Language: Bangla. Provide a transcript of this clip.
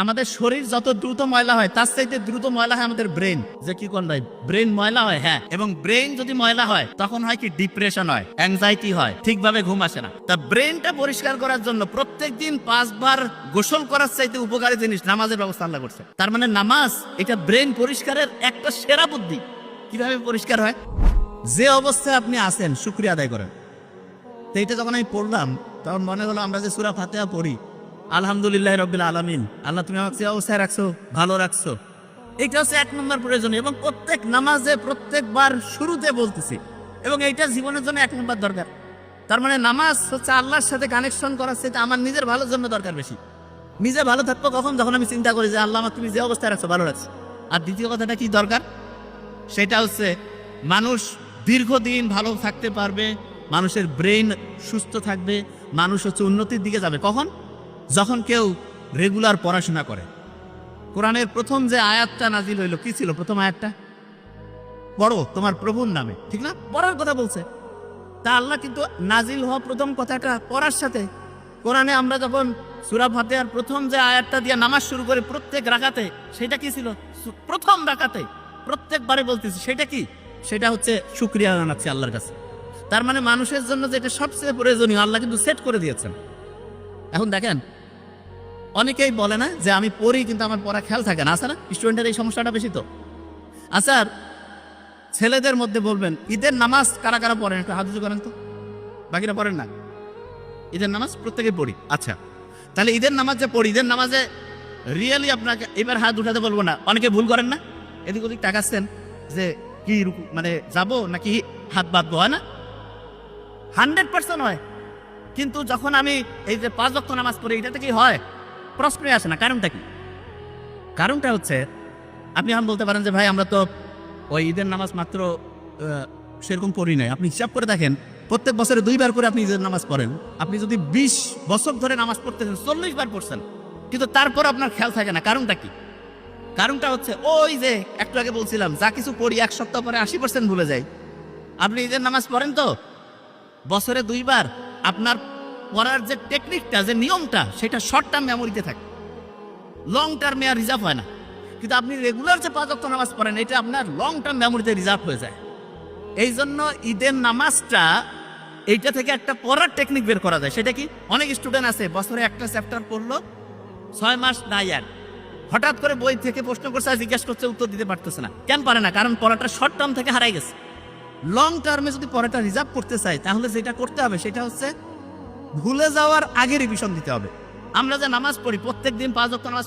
আমাদের শরীর যত দ্রুত ময়লা হয় তার চাইতে দ্রুত ময়লা হয় আমাদের ব্রেন। যে কি কোন ভাই, ব্রেন ময়লা হয়, হ্যাঁ। এবং ব্রেন যদি ময়লা হয় তখন হয় কি, ডিপ্রেশন হয়, অ্যাংজাইটি হয়, ঠিকভাবে ঘুম আসে না। তা ব্রেনটা পরিষ্কার করার জন্য প্রত্যেকদিন 5 বার গোসল করার চাইতে উপকারী জিনিস নামাজের ব্যবস্থা আল্লাহ করছে। তার মানে নামাজ এটা ব্রেন পরিষ্কারের একটা সেরা বুদ্ধি। কিভাবে পরিষ্কার হয়? যে অবস্থায় আপনি আছেন শুকরিয়া আদায় করেন। তো এটা যখন আমি পড়লাম তখন মনে হলো আমরা যে সূরা ফাতিহা পড়ি, আলহামদুলিল্লাহ রাব্বিল আলামিন, আল্লাহ তুমি আমাকে যে অবস্থায় রাখছো ভালো রাখছো, এটা হচ্ছে 1 নম্বর প্রয়োজনীয় এবং প্রত্যেক নামাজে প্রত্যেকবার শুরুতে বলতেছি এবং এইটা জীবনের জন্য 1 নম্বর দরকার। তার মানে নামাজ হচ্ছে আল্লাহর সাথে কানেকশন করার সেটা আমার নিজের ভালোর জন্য দরকার বেশি। নিজে ভালো থাকবো কখন? যখন আমি চিন্তা করি যে আল্লাহ আমার তুমি যে অবস্থায় রাখছো ভালো রাখছো। আর দ্বিতীয় কথাটা কি দরকার, সেটা হচ্ছে মানুষ দীর্ঘদিন ভালো থাকতে পারবে, মানুষের ব্রেন সুস্থ থাকবে, মানুষ হচ্ছে উন্নতির দিকে যাবে কখন? যখন কেউ রেগুলার পড়াশোনা করে। কোরআনের প্রথম যে আয়াতটা নাজিল হইল কি ছিল? প্রথম আয়াতটা পড়ো তোমার প্রভুর নামে, ঠিক না? পড়ার কথা বলছে। তা আল্লাহ কিন্তু নাজিল হওয়া প্রথম কথাটা পড়ার সাথে, কোরআনে আমরা যখন সূরা ফাতিহার প্রথম যে আয়াতটা দিয়ে নামাজ শুরু করে প্রত্যেক রাকাতে, সেটা কি ছিল? প্রথম রাকাতে প্রত্যেকবারে বলতেছি সেটা কি? সেটা হচ্ছে শুকরিয়া জানাচ্ছি আল্লাহর কাছে। তার মানে মানুষের জন্য যেটা সবচেয়ে প্রয়োজনীয় আল্লাহ কিন্তু সেট করে দিয়েছেন। এখন দেখেন, অনেকেই বলে না যে আমি পড়ি কিন্তু আমার পড়া খেয়াল থাকে না, আছে না? স্টুডেন্টের এই সমস্যাটা বেশি তো। আচ্ছা, ছেলেদের মধ্যে বলবেন ঈদের নামাজ কারা কারা পড়েন, একটু হাত উঁচু করেন তো। বাকিরা পড়েন না? ঈদের নামাজ প্রত্যেকে পড়ি। আচ্ছা, তাহলে ঈদের নামাজ যে পড়ি, ঈদের নামাজে রিয়েলি আপনাকে এবার হাত উঠাতে বলবো না, অনেকে ভুল করেন না, এদিক ওদিক তাকাচ্ছেন যে কি মানে যাবো নাকি হাত বাঁধবো, হয় না? 100% হয়। কিন্তু যখন আমি এই যে 5 ওয়াক্ত নামাজ পড়ি, এটাতে কি হয়? প্রশ্নই আসে না। কারণটা কি? কারণটা হচ্ছে আপনি এখন বলতে পারেন যে ভাই আমরা তো ওই ঈদের নামাজ মাত্র সেরকম পড়ি নাই। আপনি হিসাব করে দেখেন, প্রত্যেক বছরে 2 বার করে আপনি ঈদের নামাজ পড়েন। আপনি যদি 20 বছর ধরে নামাজ পড়তেছেন, 40 বার পড়ছেন, কিন্তু তারপর আপনার খেয়াল থাকে না। কারণটা কি? কারণটা হচ্ছে ওই যে একটু আগে বলছিলাম, যা কিছু পড়ি 1 সপ্তাহ পরে 80% ভুলে যাই। আপনি ঈদের নামাজ পড়েন তো বছরে 2 বার, আপনার পড়ার যে টেকনিকটা, যে নিয়মটা, সেটা শর্ট টার্ম মেমোরিতে থাকে, লং টার্মে আর রিজার্ভ হয় না। কিন্তু আপনি রেগুলার যে 5 ওয়াক্ত নামাজ পড়েন, এটা আপনার লং টার্ম মেমোরিতে রিজার্ভ হয়ে যায়। এই জন্য ঈদের নামাজটা এইটা থেকে একটা পড়ার টেকনিক বের করা যায়। সেটা কি? অনেক স্টুডেন্ট আছে বছরে একটা চ্যাপ্টার পড়লো, 6 মাস না ইয়ার, হঠাৎ করে বই থেকে প্রশ্ন করছে, জিজ্ঞাসা করছে, উত্তর দিতে পারতেছে না। কেন পারে না? কারণ পড়াটা শর্ট টার্ম থেকে হারাই গেছে। লং টার্মে যদি পড়াটা রিজার্ভ করতে চাই, তাহলে যেটা করতে হবে সেটা হচ্ছে ভুলে যাওয়ার আগে রিভিশন দিতে হবে। আমরা যে নামাজ পড়ি প্রত্যেক দিন 5 ওয়াক্ত নামাজ